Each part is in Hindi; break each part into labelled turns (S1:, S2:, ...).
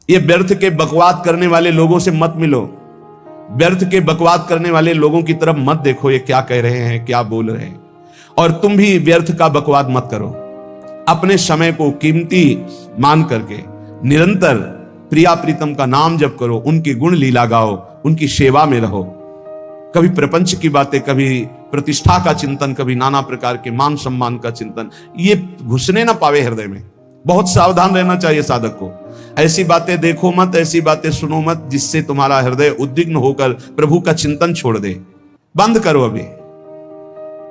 S1: ये व्यर्थ के बकवाद करने वाले लोगों से मत मिलो, व्यर्थ के बकवाद करने वाले लोगों की तरफ मत देखो, ये क्या कह रहे हैं, क्या बोल रहे हैं। और तुम भी व्यर्थ का बकवाद मत करो। अपने समय को कीमती मान करके निरंतर प्रिया प्रीतम का नाम जप करो, उनकी गुण लीला गाओ, उनकी सेवा में रहो। कभी प्रपंच की बातें, कभी प्रतिष्ठा का चिंतन, कभी नाना प्रकार के मान सम्मान का चिंतन, ये घुसने ना पावे हृदय में। बहुत सावधान रहना चाहिए साधक को। ऐसी बातें देखो मत, ऐसी बातें सुनो मत जिससे तुम्हारा हृदय उद्विग्न होकर प्रभु का चिंतन छोड़ दे। बंद करो अभी।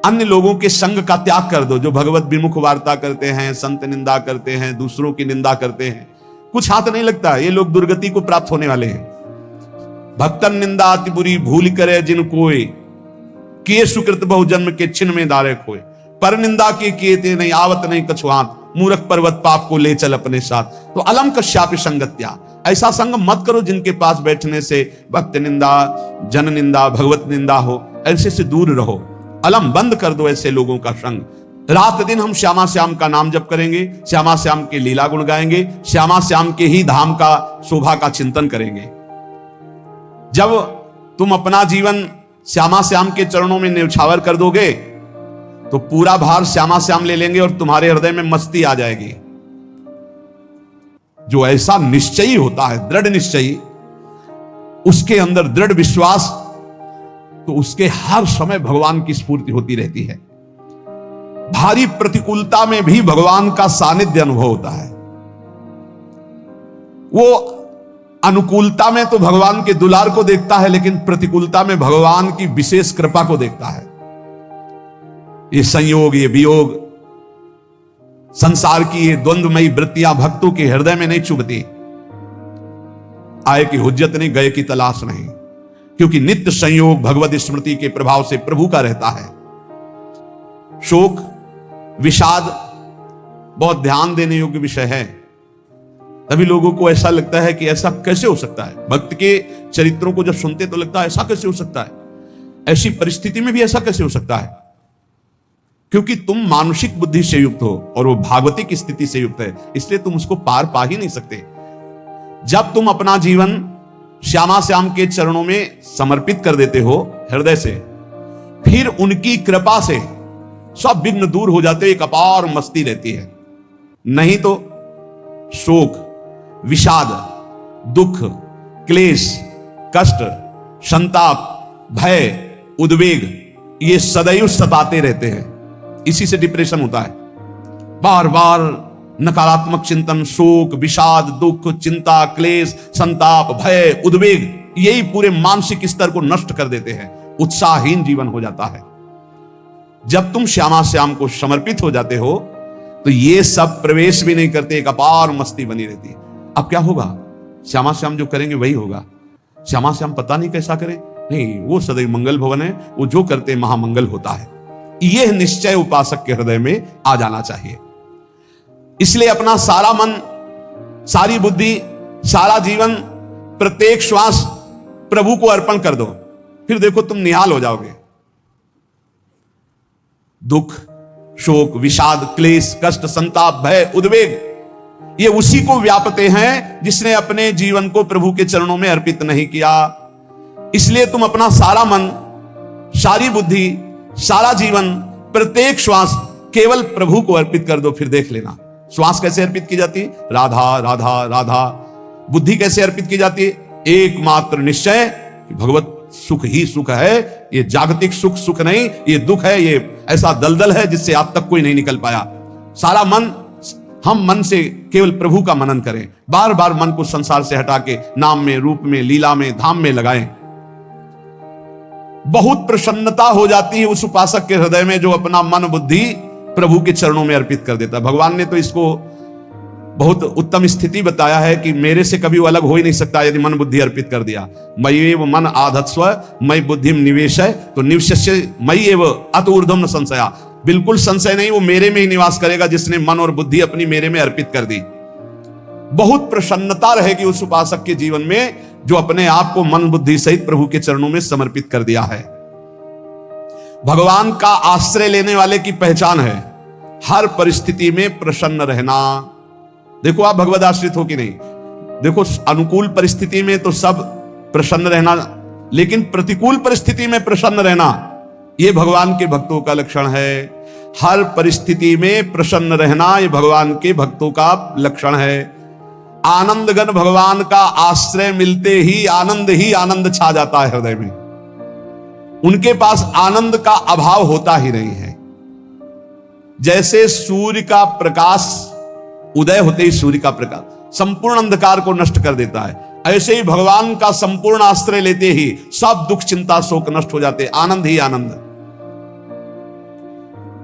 S1: अन्य लोगों के संग का त्याग कर दो, जो भगवत विमुख वार्ता करते हैं, संत निंदा करते हैं, दूसरों की निंदा करते हैं। कुछ हाथ नहीं लगता, ये लोग दुर्गति को प्राप्त होने वाले हैं। भक्तन निंदा अति बुरी भूल करे जिन कोय, किए सुकृत बहु जन्म के छिन्न में दारे खोए। पर निंदा के किए ते नहीं आवत नहीं कछुआत, मूर्ख पर्वत पाप को ले चल अपने साथ। तो अलम कश्यापि संगत्या, ऐसा संग मत करो जिनके पास बैठने से भक्त निंदा, जन निंदा, भगवत निंदा हो। ऐसे से दूर रहो, अलम बंद कर दो ऐसे लोगों का संग। रात दिन हम श्यामा श्याम का नाम जप करेंगे, श्यामा श्याम के लीला गुण गाएंगे, श्यामा श्याम के ही धाम का शोभा का चिंतन करेंगे। जब तुम अपना जीवन श्यामा श्याम के चरणों में न्यौछावर कर दोगे तो पूरा भार श्यामा श्याम ले लेंगे और तुम्हारे हृदय में मस्ती आ जाएगी। जो ऐसा निश्चयी होता है, दृढ़ निश्चयी, उसके अंदर दृढ़ विश्वास, तो उसके हर समय भगवान की स्फूर्ति होती रहती है। भारी प्रतिकूलता में भी भगवान का सानिध्य अनुभव होता है। वो अनुकूलता में तो भगवान के दुलार को देखता है, लेकिन प्रतिकूलता में भगवान की विशेष कृपा को देखता है। ये संयोग, ये वियोग, संसार की ये द्वंद्वमयी वृत्तियां भक्तों के हृदय में नहीं चुभती। आए की हुज्जत नहीं, गए की तलाश नहीं, क्योंकि नित्य संयोग भगवत स्मृति के प्रभाव से प्रभु का रहता है। शोक, विषाद बहुत ध्यान देने योग्य विषय है। तभी लोगों को ऐसा लगता है कि ऐसा कैसे हो सकता है। भक्त के चरित्रों को जब सुनते तो लगता है ऐसा कैसे हो सकता है, ऐसी परिस्थिति में भी ऐसा कैसे हो सकता है। क्योंकि तुम मानसिक बुद्धि से युक्त हो और वो भागवतिक स्थिति से युक्त है, इसलिए तुम उसको पार पा ही नहीं सकते। जब तुम अपना जीवन श्यामा श्याम के चरणों में समर्पित कर देते हो हृदय से, फिर उनकी कृपा से सब विघ्न दूर हो जाते, एक अपार मस्ती रहती है। नहीं तो शोक, विषाद, दुख, क्लेश, कष्ट, संताप, भय, उद्वेग, ये सदैव सताते रहते हैं। इसी से डिप्रेशन होता है। बार बार नकारात्मक चिंतन, शोक, विषाद, दुख, चिंता, क्लेश, संताप, भय, उद्वेग, यही पूरे मानसिक स्तर को नष्ट कर देते हैं। उत्साहहीन जीवन हो जाता है। जब तुम श्यामा श्याम को समर्पित हो जाते हो तो ये सब प्रवेश भी नहीं करते, एक अपार मस्ती बनी रहती है। अब क्या होगा? श्यामा श्याम जो करेंगे वही होगा। श्यामा श्याम पता नहीं कैसा करें, नहीं, वो सदैव मंगल भवन है, वो जो करते महामंगल होता है। यह निश्चय उपासक के हृदय में आ जाना चाहिए। इसलिए अपना सारा मन, सारी बुद्धि, सारा जीवन, प्रत्येक श्वास प्रभु को अर्पण कर दो, फिर देखो तुम निहाल हो जाओगे। दुख, शोक, विषाद, क्लेश, कष्ट, संताप, भय, उद्वेग, ये उसी को व्यापते हैं जिसने अपने जीवन को प्रभु के चरणों में अर्पित नहीं किया। इसलिए तुम अपना सारा मन, सारी बुद्धि, सारा जीवन, प्रत्येक श्वास केवल प्रभु को अर्पित कर दो, फिर देख लेना। श्वास कैसे अर्पित की जाती है? राधा राधा राधा। बुद्धि कैसे अर्पित की जाती है? एकमात्र निश्चय कि भगवत सुख ही सुख है, ये जागतिक सुख सुख नहीं, ये दुख है, ये ऐसा दलदल है जिससे आज तक कोई नहीं निकल पाया। सारा मन, हम मन से केवल प्रभु का मनन करें, बार बार मन को संसार से हटा के नाम में, रूप में, लीला में, धाम में लगाएं। बहुत प्रसन्नता हो जाती है उस उपासक के हृदय में जो अपना मन बुद्धि प्रभु के चरणों में अर्पित कर देता है। भगवान ने तो इसको बहुत उत्तम स्थिति बताया है कि मेरे से कभी वो अलग हो ही नहीं सकता यदि मन बुद्धि अर्पित कर दिया। मयि एव मन आधत्स्व मयि बुद्धिम निवेशय तो निवश्य मयि एव अत ऊर्ध्वं न संशया। बिल्कुल संशय नहीं, वो मेरे में ही निवास करेगा जिसने मन और बुद्धि अपनी मेरे में अर्पित कर दी। बहुत प्रसन्नता रहेगी उस उपासक के जीवन में जो अपने आप को मन बुद्धि सहित प्रभु के चरणों में समर्पित कर दिया है। भगवान का आश्रय लेने वाले की पहचान है हर परिस्थिति में प्रसन्न रहना। देखो आप भगवद आश्रित हो कि नहीं, देखो अनुकूल परिस्थिति में तो सब प्रसन्न रहना, लेकिन प्रतिकूल परिस्थिति में प्रसन्न रहना यह भगवान के भक्तों का लक्षण है। हर परिस्थिति में प्रसन्न रहना यह भगवान के भक्तों का लक्षण है। आनंदगन भगवान का आश्रय मिलते ही आनंद छा जाता है हृदय में। उनके पास आनंद का अभाव होता ही नहीं है। जैसे सूर्य का प्रकाश उदय होते ही सूर्य का प्रकाश संपूर्ण अंधकार को नष्ट कर देता है, ऐसे ही भगवान का संपूर्ण आश्रय लेते ही सब दुख चिंता शोक नष्ट हो जाते, आनंद ही आनंद।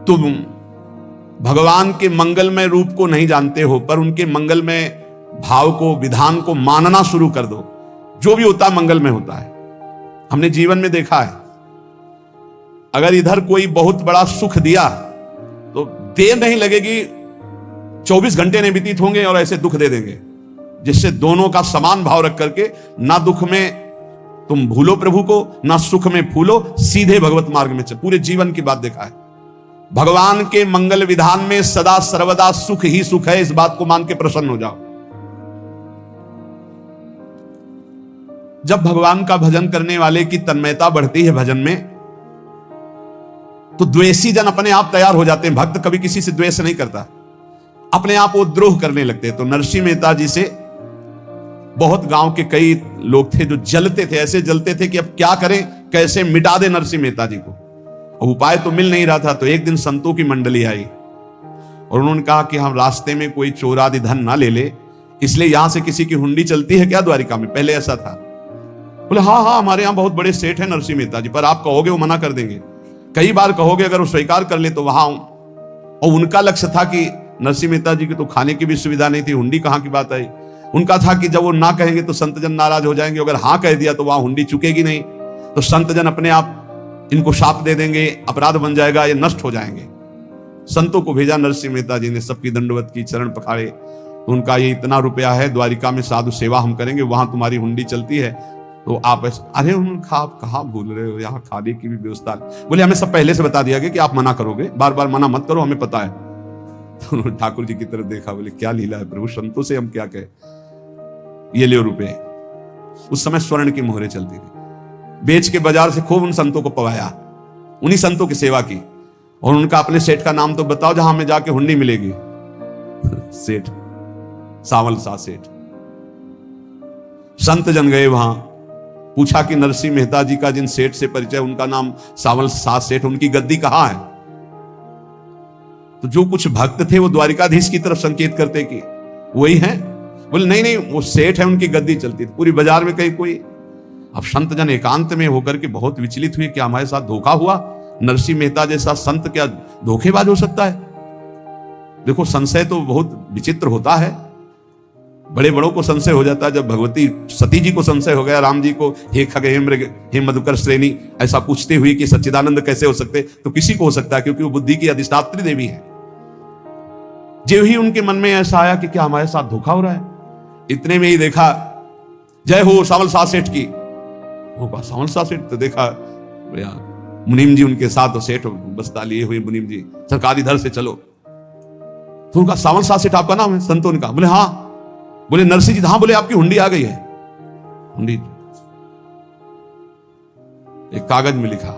S1: तुम भगवान के मंगलमय रूप को नहीं जानते हो, पर उनके मंगलमय भाव को, विधान को मानना शुरू कर दो। जो भी होता है मंगलमय होता है। हमने जीवन में देखा है, अगर इधर कोई बहुत बड़ा सुख दिया तो देर नहीं लगेगी, 24 घंटे नहीं व्यतीत होंगे और ऐसे दुख दे देंगे, जिससे दोनों का समान भाव रख करके ना दुख में तुम भूलो प्रभु को, ना सुख में फूलो, सीधे भगवत मार्ग में चल। पूरे जीवन की बात देखा है, भगवान के मंगल विधान में सदा सर्वदा सुख ही सुख है, इस बात को मान के प्रसन्न हो जाओ। जब भगवान का भजन करने वाले की तन्मयता बढ़ती है भजन में, तो द्वेषी जन अपने आप तैयार हो जाते हैं। भक्त कभी किसी से द्वेष नहीं करता, अपने आप वो द्रोह करने लगते हैं। तो नरसिंह मेहता जी से बहुत गांव के कई लोग थे जो जलते थे, ऐसे जलते थे कि अब क्या करें, कैसे मिटा दे नरसिंह मेहता जी को। और उपाय तो मिल नहीं रहा था। तो एक दिन संतों की मंडली आई और उन्होंने कहा कि हम रास्ते में कोई चोर आदि धन ना ले ले, इसलिए यहां से किसी की हुंडी चलती है क्या द्वारिका में? पहले ऐसा था। बोले हाँ, हमारे यहाँ बहुत बड़े सेठ है नरसिंह मेहता जी, पर आप कहोगे वो मना कर देंगे। कई बार कहोगे, अगर वो स्वीकार कर ले तो वहां। और उनका लक्ष्य था कि नरसिंह मेहता जी की तो खाने की भी सुविधा नहीं थी, हुंडी कहां की बात आई। उनका था कि जब वो ना कहेंगे तो संत जन नाराज हो जाएंगे, अगर हाँ कह दिया तो वहां हुंडी चुकेगी नहीं, तो संत जन अपने आप इनको शाप दे देंगे, अपराध बन जाएगा, ये नष्ट हो जाएंगे। संतों को भेजा, नरसिंह मेहता जी ने सबकी दंडवत की, चरण पखाड़े। तो उनका ये इतना रुपया है, द्वारिका में साधु सेवा हम करेंगे, वहां तुम्हारी हुंडी चलती है, तो आप अरे उन्होंने आप कहाँ भूल रहे हो, यहाँ खाने की भी व्यवस्था। बोले हमें सब पहले से बता दिया गया कि आप मना करोगे, बार बार मना मत करो, हमें पता है। तो उन्होंने ठाकुर जी की तरफ देखा, बोले क्या लीला है प्रभु, संतों से हम क्या कहें, ये ले रुपए। उस समय स्वर्ण की मोहरें चलती थी, बेच के बाजार से खूब उन संतों को पवाया, उन्हीं संतों की सेवा की। और उनका अपने सेठ का नाम तो बताओ जहां हमें जाके हुंडी मिलेगी। सेठ सावल सा सेठ। संत जन गए वहां, पूछा कि नरसिंह मेहता जी का जिन सेठ से परिचय, उनका नाम सावल सा सेठ, उनकी गद्दी कहां है? तो जो कुछ भक्त थे वो द्वारिकाधीश की तरफ संकेत करते कि वही है। बोले नहीं नहीं, वो सेठ है, उनकी गद्दी चलती थी पूरी बाजार में कहीं कोई। अब संत जन एकांत में होकर के बहुत विचलित हुए कि हमारे साथ धोखा हुआ, नरसिंह मेहता जैसा संत क्या धोखेबाज हो सकता है? देखो संशय तो बहुत विचित्र होता है, बड़े बड़ों को संशय हो जाता है। जब भगवती सती जी को संशय हो गया, राम जी को हे खग हे मृग हे मधुकर श्रेणी ऐसा पूछते हुए कि सच्चिदानंद कैसे हो सकते, तो किसी को हो सकता है, क्योंकि वो बुद्धि की अधिष्ठात्री देवी है। जो ही उनके मन में ऐसा आया कि क्या हमारे साथ धोखा हो रहा है, इतने में ही देखा जय हो सावल सा सेठ की। सावल सा सेठ तो देखा मुनीम जी उनके साथ, सेठ बस्ता लिए हुए मुनीम जी, सरकार इधर से चलो। तो उनका सावल सा सेठ आपका नाम है? संतों ने कहा। बोले हाँ। बोले नरसिंह जी? हाँ। बोले आपकी हुंडी आ गई है। हुंडी एक कागज में लिखा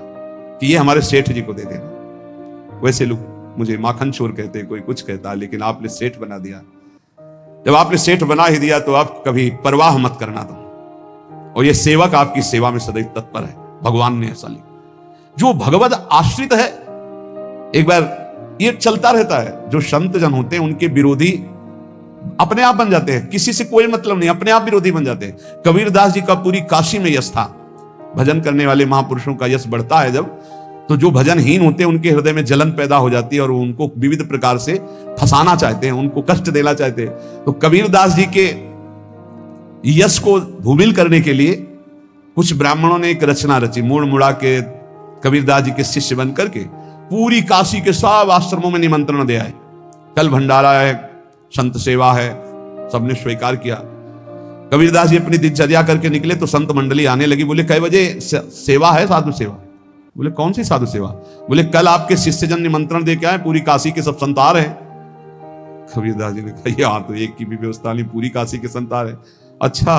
S1: कि ये हमारे सेठ जी को दे देना। वैसे लोग मुझे माखन चोर कहते, कोई कुछ कहता, लेकिन आपने सेठ बना दिया। जब आपने सेठ बना ही दिया तो आप कभी परवाह मत करना तुम, और ये सेवक आपकी सेवा में सदैव तत्पर है। भगवान ने ऐसा लिखा। जो भगवत आश्रित है, एक बार ये चलता रहता है, जो संत जन होते हैं उनके विरोधी अपने आप बन जाते हैं, किसी से कोई मतलब नहीं, अपने आप विरोधी बन जाते हैं। कबीरदास जी का पूरी काशी में यश था। भजन करने वाले महापुरुषों का यश बढ़ता है जब, तो जो भजनहीन होते हैं उनके हृदय में जलन पैदा हो जाती है और उनको विविध प्रकार से फंसाना चाहते हैं, उनको कष्ट देना चाहते हैं। तो कबीरदास जी के यश को धूमिल करने के लिए कुछ ब्राह्मणों ने एक रचना रची, मुड़ मुड़ा के कबीरदास जी के शिष्य बन करके पूरी काशी के सब आश्रमों में निमंत्रण दे आए। कल भंडारा है, संत सेवा है, सबने स्वीकार किया। कबीरदास जी अपनी दिनचर्या करके निकले तो संत मंडली आने लगी। बोले कै बजे सेवा है? साधु सेवा। बोले कौन सी साधु सेवा? बोले कल आपके शिष्यजन निमंत्रण दे के आए, पूरी काशी के सब संत आ रहे हैं। कबीरदास जी ने कहा यार तो एक की भी व्यवस्था नहीं, पूरी काशी के संत आ रहे। अच्छा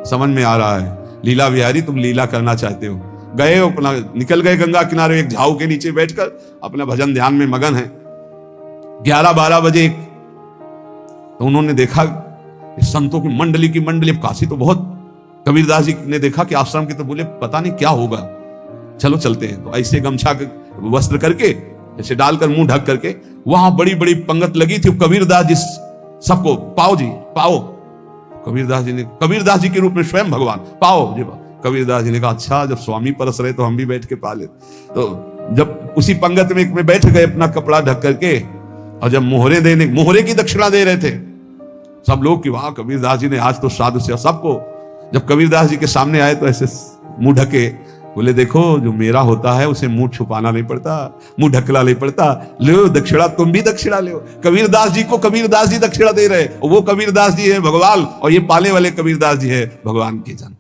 S1: समझ में आ रहा है, लीला बिहारी तुम लीला करना चाहते हो। गए अपना निकल गए गंगा किनारे, एक झाऊ के नीचे बैठकर अपना भजन ध्यान में मगन है। 11-12 बजे तो उन्होंने देखा संतों की मंडली अब काशी तो बहुत, कबीरदास जी ने देखा कि आश्रम की, तो बोले पता नहीं क्या होगा, चलो चलते हैं। तो ऐसे गमछा वस्त्र करके ऐसे डालकर मुंह ढक करके, वहां बड़ी बड़ी पंगत लगी थी। कबीरदास जी सबको पाओ जी पाओ, कबीरदास जी के रूप में स्वयं भगवान पाओ जी। कबीरदास जी ने कहा अच्छा जब स्वामी परस रहे तो हम भी बैठ के पा ले। तो जब उसी पंगत में बैठ गए अपना कपड़ा ढक करके, और जब मोहरे की दक्षिणा दे रहे थे सब लोग कि वाह कबीरदास जी ने आज तो साधु से सबको। जब कबीरदास जी के सामने आए तो ऐसे मुंह ढके, बोले देखो जो मेरा होता है उसे मुंह छुपाना नहीं पड़ता, मुंह ढकना नहीं पड़ता, लो दक्षिणा, तुम भी दक्षिणा लो। कबीरदास जी को कबीरदास जी दक्षिणा दे रहे, वो कबीरदास जी है भगवान, और ये पाले वाले कबीरदास जी है भगवान के जन।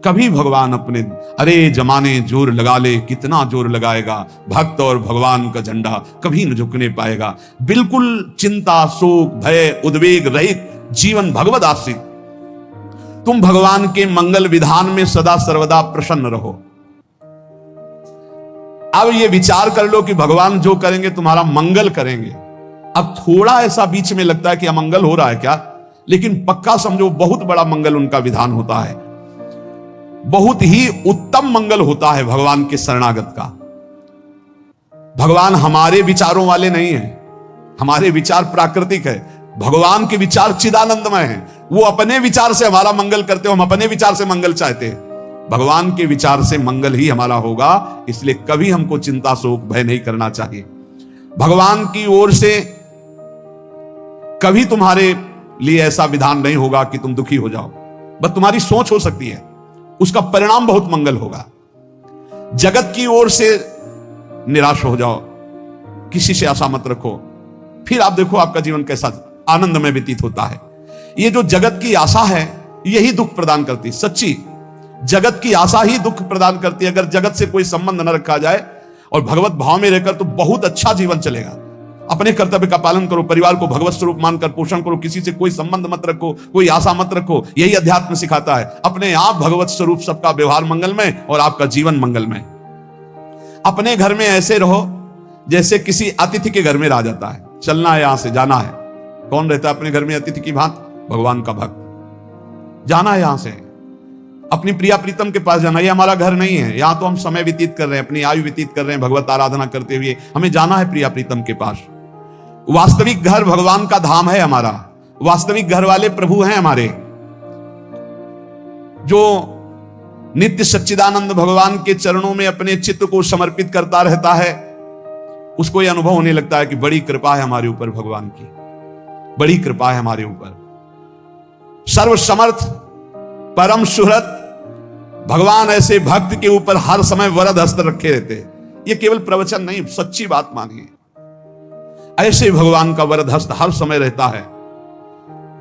S1: कभी भगवान अपने, अरे जमाने जोर लगा ले, कितना जोर लगाएगा, भक्त और भगवान का झंडा कभी न झुकने पाएगा। बिल्कुल चिंता शोक भय उद्वेग रहित जीवन भगवद आश्रित, तुम भगवान के मंगल विधान में सदा सर्वदा प्रसन्न रहो। अब ये विचार कर लो कि भगवान जो करेंगे तुम्हारा मंगल करेंगे। अब थोड़ा ऐसा बीच में लगता है कि अमंगल हो रहा है क्या, लेकिन पक्का समझो बहुत बड़ा मंगल उनका विधान होता है, बहुत ही उत्तम मंगल होता है भगवान के शरणागत का। भगवान हमारे विचारों वाले नहीं है, हमारे विचार प्राकृतिक है, भगवान के विचार चिदानंदमय हैं। वो अपने विचार से हमारा मंगल करते हो, हम अपने विचार से मंगल चाहते हैं। भगवान के विचार से मंगल ही हमारा होगा, इसलिए कभी हमको चिंता शोक भय नहीं करना चाहिए। भगवान की ओर से कभी तुम्हारे लिए ऐसा विधान नहीं होगा कि तुम दुखी हो जाओ, बस तुम्हारी सोच हो सकती है, उसका परिणाम बहुत मंगल होगा। जगत की ओर से निराश हो जाओ, किसी से आशा मत रखो, फिर आप देखो आपका जीवन कैसा आनंद में व्यतीत होता है। ये जो जगत की आशा है यही दुख प्रदान करती, सच्ची जगत की आशा ही दुख प्रदान करती है। अगर जगत से कोई संबंध न रखा जाए और भगवत भाव में रहकर तो बहुत अच्छा जीवन चलेगा। अपने कर्तव्य का पालन करो, परिवार को भगवत स्वरूप मानकर पोषण करो, किसी से कोई संबंध मत रखो, कोई आशा मत रखो, यही अध्यात्म सिखाता है। अपने आप भगवत स्वरूप, सबका व्यवहार मंगलमय और आपका जीवन मंगलमय। अपने घर में ऐसे रहो जैसे किसी अतिथि के घर में रह जाता है, चलना है यहां से जाना है। कौन रहता है अपने घर में अतिथि की भांति? भगवान का भक्त। जाना है यहां से, अपनी प्रिया प्रीतम के पास जाना। ये हमारा घर नहीं है, यहां तो हम समय व्यतीत कर रहे हैं, अपनी आयु व्यतीत कर रहे हैं भगवत आराधना करते हुए। हमें जाना है प्रिया प्रीतम के पास। वास्तविक घर भगवान का धाम है हमारा, वास्तविक घर वाले प्रभु हैं हमारे। जो नित्य सच्चिदानंद भगवान के चरणों में अपने चित्त को समर्पित करता रहता है, उसको यह अनुभव होने लगता है कि बड़ी कृपा है हमारे ऊपर, भगवान की बड़ी कृपा है हमारे ऊपर। सर्वसमर्थ परम सुहृद भगवान ऐसे भक्त के ऊपर हर समय वरद हस्त रखे रहते हैं। यह केवल प्रवचन नहीं, सच्ची बात मानिए। ऐसे भगवान का वरद हस्त हर समय रहता है।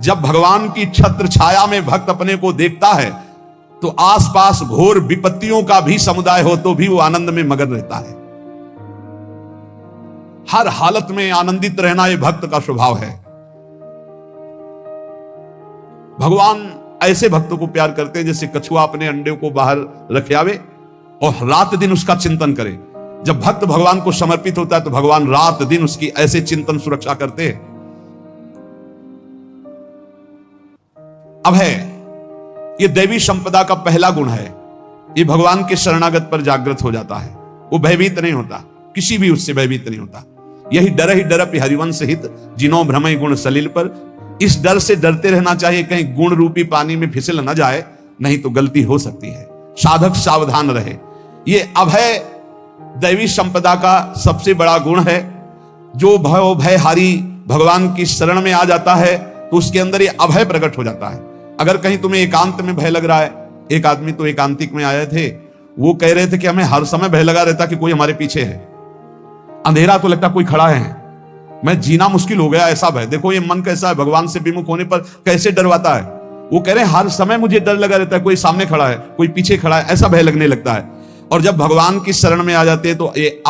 S1: जब भगवान की छत्र छाया में भक्त अपने को देखता है तो आसपास घोर विपत्तियों का भी समुदाय हो तो भी वो आनंद में मगन रहता है। हर हालत में आनंदित रहना यह भक्त का स्वभाव है। भगवान ऐसे भक्तों को प्यार करते हैं जैसे कछुआ अपने अंडे को बाहर रख आवे और रात दिन उसका चिंतन करे। जब भक्त भगवान को समर्पित होता है तो भगवान रात दिन उसकी ऐसे चिंतन सुरक्षा करते हैं। अब है ये दैवी संपदा का पहला गुण है, ये भगवान के शरणागत पर जागृत हो जाता है। वो भयभीत नहीं होता, किसी भी उससे भयभीत नहीं होता। यही डर ही डरप हरिवंश हित जिनो भ्रमय गुण सलील पर। इस डर से डरते रहना चाहिए कहीं गुण रूपी पानी में फिसल न जाए, नहीं तो गलती हो सकती है। साधक सावधान रहे। ये अभय दैवी संपदा का सबसे बड़ा गुण है। जो भयहारी भगवान की शरण में आ जाता है तो उसके अंदर ये अभय प्रकट हो जाता है। अगर कहीं तुम्हें एकांत में भय लग रहा है, एक आदमी तो एकांतिक में आए थे, वो कह रहे थे कि हमें हर समय भय लगा रहता कि कोई हमारे पीछे है, अंधेरा तो लगता कोई खड़ा है, मैं जीना मुश्किल हो गया ऐसा भय। देखो ये मन कैसा है, भगवान से विमुख होने पर कैसे डरवाता है। वो कह रहे हैं हर समय मुझे डर लगा रहता है, कोई सामने खड़ा है, कोई पीछे खड़ा है, ऐसा भय लगने लगता है। और जब भगवान की शरण में आ जाते हैं तो ये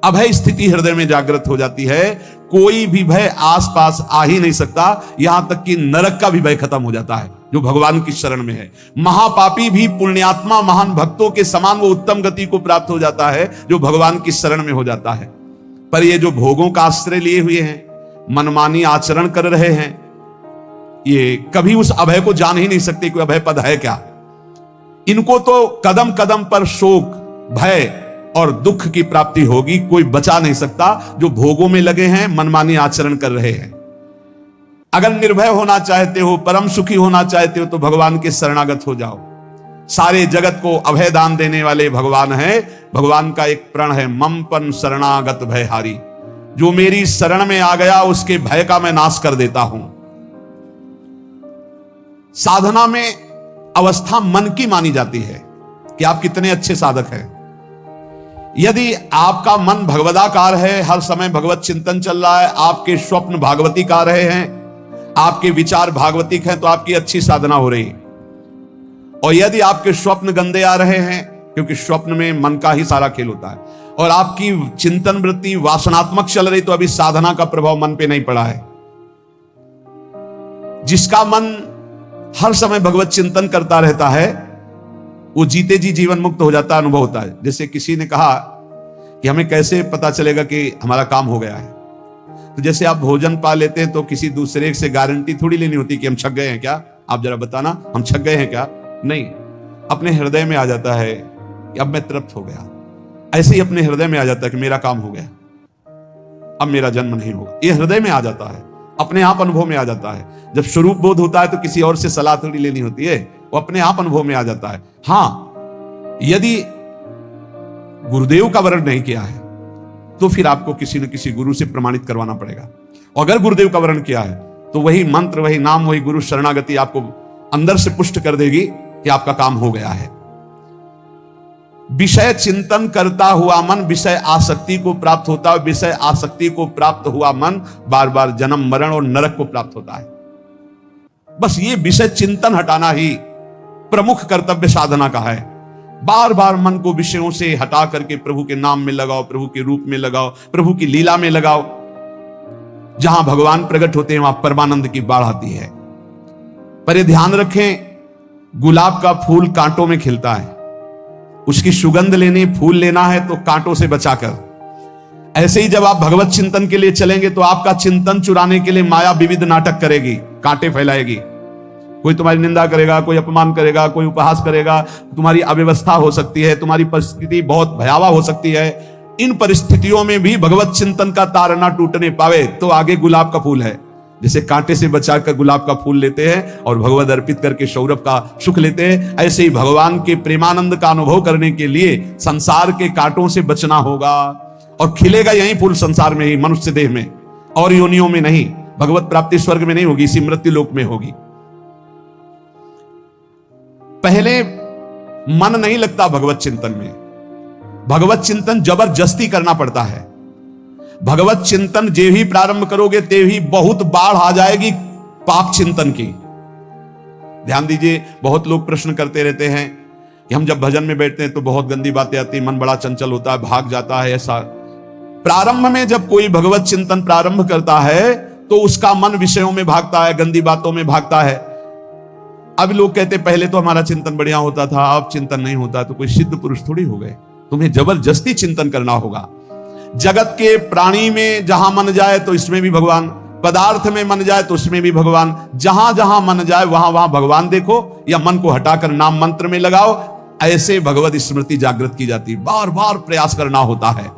S1: अभय स्थिति हृदय में जागृत हो जाती है। कोई भी भय आसपास आ ही नहीं सकता, यहां तक कि नरक का भी भय खत्म हो जाता है। जो भगवान की शरण में है। महापापी भी पुण्यात्मा महान भक्तों के समान वो उत्तम गति को प्राप्त हो जाता है जो भगवान की शरण में हो जाता है। पर ये जो भोगों का आश्रय लिए हुए हैं, मनमानी आचरण कर रहे हैं, ये कभी उस अभय को जान ही नहीं सकते कोई अभय पद है क्या। इनको तो कदम कदम पर शोक, भय और दुख की प्राप्ति होगी, कोई बचा नहीं सकता जो भोगों में लगे हैं, मनमानी आचरण कर रहे हैं। अगर निर्भय होना चाहते हो, परम सुखी होना चाहते हो, तो भगवान के शरणागत हो जाओ। सारे जगत को अभय दान देने वाले भगवान है। भगवान का एक प्रण है, ममपन शरणागत भयहारी। जो मेरी शरण में आ गया उसके भय का मैं नाश कर देता हूं। साधना में अवस्था मन की मानी जाती है कि आप कितने अच्छे साधक हैं। यदि आपका मन भगवदाकार है, हर समय भगवत चिंतन चल रहा है, आपके स्वप्न भागवतिक आ रहे हैं, आपके विचार भागवतिक हैं, तो आपकी अच्छी साधना हो रही। और यदि आपके स्वप्न गंदे आ रहे हैं, क्योंकि स्वप्न में मन का ही सारा खेल होता है, और आपकी चिंतन वृत्ति वासनात्मक चल रही, तो अभी साधना का प्रभाव मन पे नहीं पड़ा है। जिसका मन हर समय भगवत चिंतन करता रहता है, वो जीते जी जीवन मुक्त हो जाता अनुभव होता है। जैसे किसी ने कहा कि हमें कैसे पता चलेगा कि हमारा काम हो गया है, तो जैसे आप भोजन पा लेते हैं तो किसी दूसरे से गारंटी थोड़ी लेनी होती कि हम छक गए हैं क्या, आप जरा बताना हम छक गए हैं क्या। नहीं, अपने हृदय में आ जाता है कि अब मैं तृप्त हो गया। ऐसे ही अपने हृदय में आ जाता है कि मेरा काम हो गया, अब मेरा जन्म नहीं होगा। ये हृदय में आ जाता है, अपने आप अनुभव में आ जाता है। जब स्वरूप बोध होता है तो किसी और से सलाह थोड़ी लेनी होती है, वो अपने आप अनुभव में आ जाता है। हां, यदि गुरुदेव का वर्ण नहीं किया है तो फिर आपको किसी न किसी गुरु से प्रमाणित करवाना पड़ेगा। और अगर गुरुदेव का वर्ण किया है तो वही मंत्र, वही नाम, वही गुरु शरणागति आपको अंदर से पुष्ट कर देगी कि आपका काम हो गया है। विषय चिंतन करता हुआ मन विषय आसक्ति को प्राप्त होता है। विषय आसक्ति को प्राप्त हुआ मन बार बार जन्म मरण और नरक को प्राप्त होता है। बस ये विषय चिंतन हटाना ही प्रमुख कर्तव्य साधना का है। बार बार मन को विषयों से हटा करके प्रभु के नाम में लगाओ, प्रभु के रूप में लगाओ, प्रभु की लीला में लगाओ। जहां भगवान प्रकट होते हैं वहां परमानंद की बाढ़ आती है। पर ये ध्यान रखें, गुलाब का फूल कांटों में खिलता है, उसकी सुगंध लेनी, फूल लेना है तो कांटों से बचाकर। ऐसे ही जब आप भगवत चिंतन के लिए चलेंगे तो आपका चिंतन चुराने के लिए माया विविध नाटक करेगी, कांटे फैलाएगी। कोई तुम्हारी निंदा करेगा, कोई अपमान करेगा, कोई उपहास करेगा, तुम्हारी अव्यवस्था हो सकती है, तुम्हारी परिस्थिति बहुत भयावह हो सकती है। इन परिस्थितियों में भी भगवत चिंतन का तार ना टूटने पावे तो आगे गुलाब का फूल है। जैसे कांटे से बचाकर गुलाब का फूल लेते हैं और भगवत अर्पित करके सौरभ का सुख लेते हैं, ऐसे ही भगवान के प्रेमानंद का अनुभव करने के लिए संसार के कांटों से बचना होगा। और खिलेगा यही फूल संसार में ही, मनुष्य देह में, और योनियों में नहीं। भगवत प्राप्ति स्वर्ग में नहीं होगी, इसी मृत्यु लोक में होगी। पहले मन नहीं लगता भगवत चिंतन में। भगवत चिंतन जबरदस्ती करना पड़ता है। भगवत चिंतन जे ही प्रारंभ करोगे ते ही बहुत बाढ़ आ जाएगी पाप चिंतन की। ध्यान दीजिए, बहुत लोग प्रश्न करते रहते हैं कि हम जब भजन में बैठते हैं तो बहुत गंदी बातें आती, मन बड़ा चंचल होता है, भाग जाता है। ऐसा प्रारंभ में जब कोई भगवत चिंतन प्रारंभ करता है तो उसका मन विषयों में भागता है, गंदी बातों में भागता है। अब लोग कहते पहले तो हमारा चिंतन बढ़िया होता था, अब चिंतन नहीं होता। तो कोई सिद्ध पुरुष थोड़ी हो गए, तुम्हें जबरदस्ती चिंतन करना होगा। जगत के प्राणी में जहां मन जाए तो इसमें भी भगवान, पदार्थ में मन जाए तो उसमें भी भगवान। जहां जहां मन जाए वहां वहां भगवान देखो, या मन को हटाकर नाम मंत्र में लगाओ। ऐसे भगवत स्मृति जागृत की जाती, बार बार प्रयास करना होता है।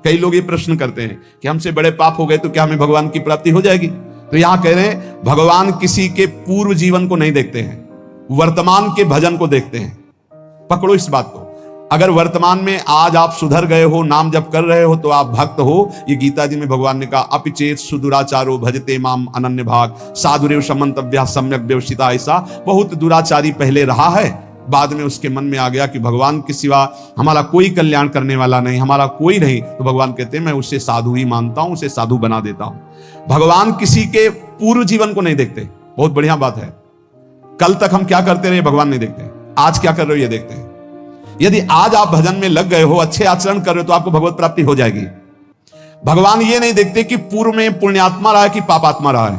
S1: कई लोग ये प्रश्न करते हैं कि हमसे बड़े पाप हो गए तो क्या हमें भगवान की प्राप्ति हो जाएगी? तो यहां कह रहे हैं भगवान किसी के पूर्व जीवन को नहीं देखते हैं, वर्तमान के भजन को देखते हैं। पकड़ो इस बात को। अगर वर्तमान में आज आप सुधर गए हो, नाम जप कर रहे हो, तो आप भक्त हो। ये गीता जी में भगवान ने कहा, अपिचेत सुदुराचारो भजते माम अनन्य भाग साधुरेव समंतव्या सम्यक व्यवस्थिता। ऐसा बहुत दुराचारी पहले रहा है, बाद में उसके मन में आ गया कि भगवान के सिवा हमारा कोई कल्याण करने वाला नहीं, हमारा कोई नहीं। तो भगवान कहते हैं मैं उसे साधु ही मानता हूं, उसे साधु बना देता हूं। भगवान किसी के पूर्व जीवन को नहीं देखते। बहुत बढ़िया बात है। कल तक हम क्या करते रहे भगवान नहीं देखते, आज क्या कर रहे हो ये देखते हैं। यदि आज आप भजन में लग गए हो, अच्छे आचरण कर रहे हो, तो आपको भगवत प्राप्ति हो जाएगी। भगवान ये नहीं देखते कि पूर्व में पुण्यात्मा रहा है कि पापात्मा रहा है।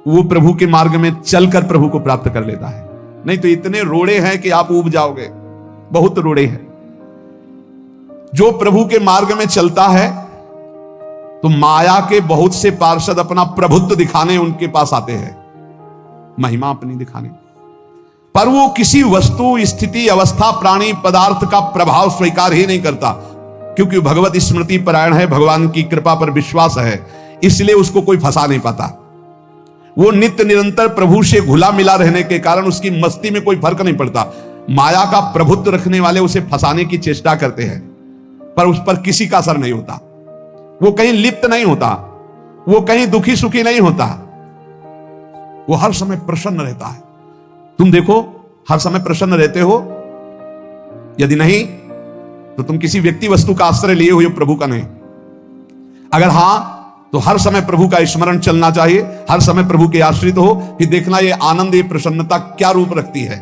S1: वो प्रभु के मार्ग में चलकर प्रभु को प्राप्त कर लेता है। नहीं तो इतने रोड़े हैं कि आप ऊब जाओगे, बहुत रोड़े हैं। जो प्रभु के मार्ग में चलता है तो माया के बहुत से पार्षद अपना प्रभुत्व दिखाने उनके पास आते हैं, महिमा अपनी दिखाने, पर वो किसी वस्तु, स्थिति, अवस्था, प्राणी, पदार्थ का प्रभाव स्वीकार ही नहीं करता, क्योंकि भगवत स्मृति परायण है, भगवान की कृपा पर विश्वास है, इसलिए उसको कोई फंसा नहीं पाता। वो नित्य निरंतर प्रभु से घुला मिला रहने के कारण उसकी मस्ती में कोई फर्क नहीं पड़ता। माया का प्रभुत्व रखने वाले उसे फंसाने की चेष्टा करते हैं, पर उस पर किसी का असर नहीं होता। वो कहीं लिप्त नहीं होता, वो कहीं दुखी सुखी नहीं होता, वो हर समय प्रसन्न रहता है। तुम देखो, हर समय प्रसन्न रहते हो? यदि नहीं तो तुम किसी व्यक्ति वस्तु का आश्रय लिए हुए प्रभु का नहीं। अगर हां तो हर समय प्रभु का स्मरण चलना चाहिए, हर समय प्रभु के आश्रित हो, फिर देखना ये आनंद, ये प्रसन्नता क्या रूप रखती है।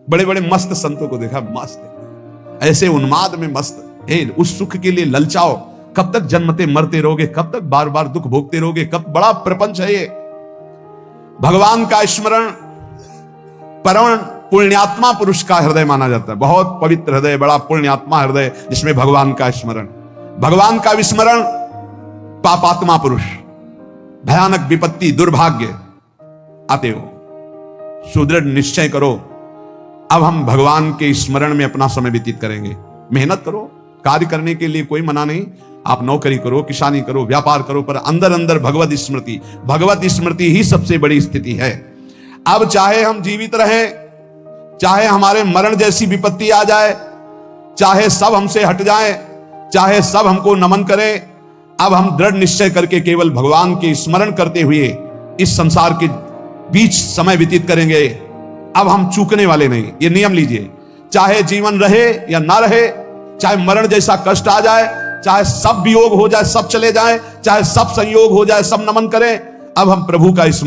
S1: बड़े बड़े मस्त संतों को देखा, मस्त ऐसे उन्माद में मस्त, उस सुख के लिए ललचाओ। कब तक जन्मते मरते रहोगे, कब तक बार बार दुख भोगते रहोगे, कब बड़ा प्रपंच है ये। भगवान का स्मरण परम पुण्यात्मा पुरुष का हृदय माना जाता है, बहुत पवित्र हृदय, बड़ा पुण्यात्मा हृदय जिसमें भगवान का स्मरण। भगवान का विस्मरण पापात्मा पुरुष, भयानक विपत्ति, दुर्भाग्य आते हो। सुदृढ़ निश्चय करो, अब हम भगवान के स्मरण में अपना समय व्यतीत करेंगे। मेहनत करो, कार्य करने के लिए कोई मना नहीं, आप नौकरी करो, किसानी करो, व्यापार करो, पर अंदर अंदर भगवत स्मृति ही सबसे बड़ी स्थिति है। अब चाहे हम जीवित रहें, चाहे हमारे मरण जैसी विपत्ति आ जाए, चाहे सब हमसे हट जाए, चाहे सब हमको नमन करें, अब हम दृढ़ निश्चय करके केवल भगवान के स्मरण करते हुए इस संसार के बीच समय व्यतीत करेंगे। अब हम चूकने वाले नहीं, ये नियम लीजिए। चाहे जीवन रहे या ना रहे, चाहे मरण जैसा कष्ट आ जाए, चाहे सब वियोग हो जाए, सब चले जाए, चाहे सब संयोग हो जाए, सब नमन करें, अब हम प्रभु का स्मरण